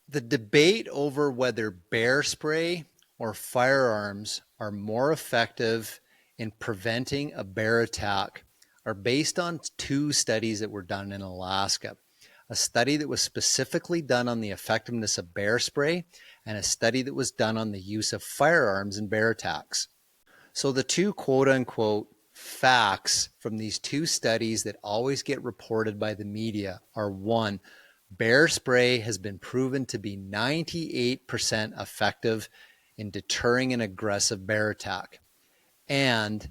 The debate over whether bear spray or firearms are more effective in preventing a bear attack are based on two studies that were done in Alaska. A study that was specifically done on the effectiveness of bear spray and a study that was done on the use of firearms in bear attacks. So the two quote unquote facts from these two studies that always get reported by the media are: one, bear spray has been proven to be 98% effective in deterring an aggressive bear attack. And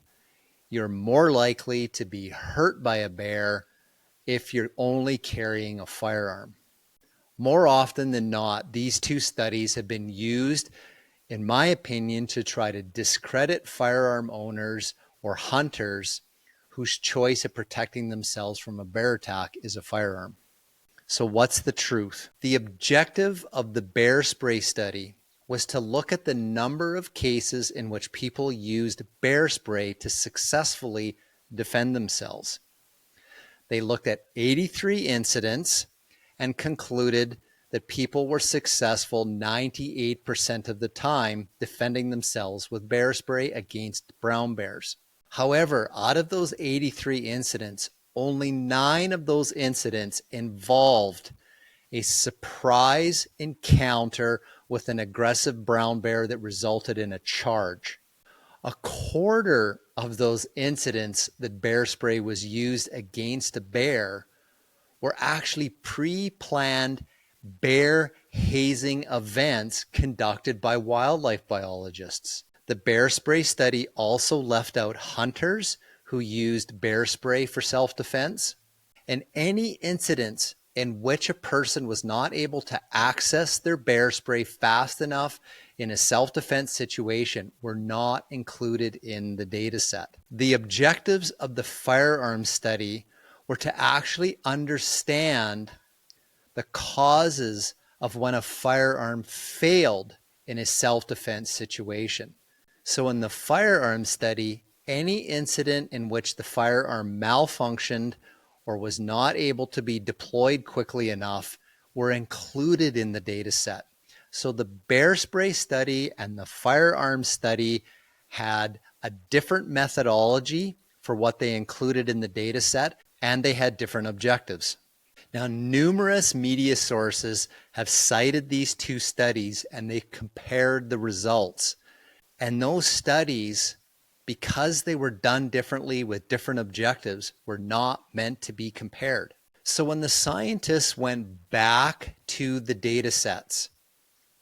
you're more likely to be hurt by a bear if you're only carrying a firearm. More often than not, these two studies have been used, in my opinion, to try to discredit firearm owners or hunters whose choice of protecting themselves from a bear attack is a firearm. So what's the truth? The objective of the bear spray study was to look at the number of cases in which people used bear spray to successfully defend themselves. They looked at 83 incidents and concluded that people were successful 98% of the time defending themselves with bear spray against brown bears. However, out of those 83 incidents, only 9 of those incidents involved a surprise encounter with an aggressive brown bear that resulted in a charge. A quarter of those incidents that bear spray was used against a bear were actually pre-planned bear hazing events conducted by wildlife biologists. The bear spray study also left out hunters who used bear spray for self-defense, and any incidents in which a person was not able to access their bear spray fast enough in a self-defense situation were not included in the data set. The objectives of the firearms study were to actually understand the causes of when a firearm failed in a self-defense situation. So in the firearm study, any incident in which the firearm malfunctioned or was not able to be deployed quickly enough were included in the data set. So the bear spray study and the firearm study had a different methodology for what they included in the data set, and they had different objectives. Now, numerous media sources have cited these two studies and they compared the results. And those studies, because they were done differently with different objectives, were not meant to be compared. So when the scientists went back to the data sets,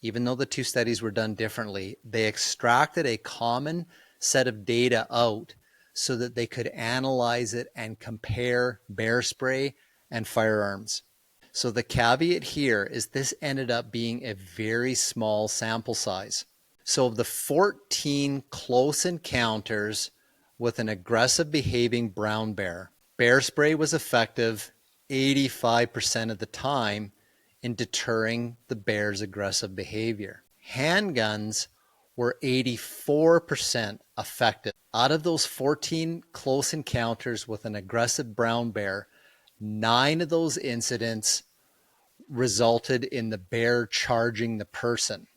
even though the two studies were done differently, they extracted a common set of data out so that they could analyze it and compare bear spray and firearms. So the caveat here is this ended up being a very small sample size. So of the 14 close encounters with an aggressive behaving brown bear, bear spray was effective 85% of the time in deterring the bear's aggressive behavior. Handguns were 84% effective. Out of those 14 close encounters with an aggressive brown bear, 9 of those incidents resulted in the bear charging the person.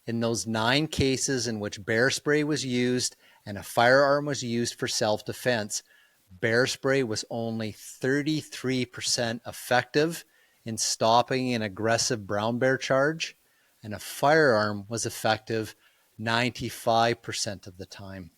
In those 9 cases in which bear spray was used and a firearm was used for self-defense, bear spray was only 33% effective in stopping an aggressive brown bear charge, and a firearm was effective 95% of the time.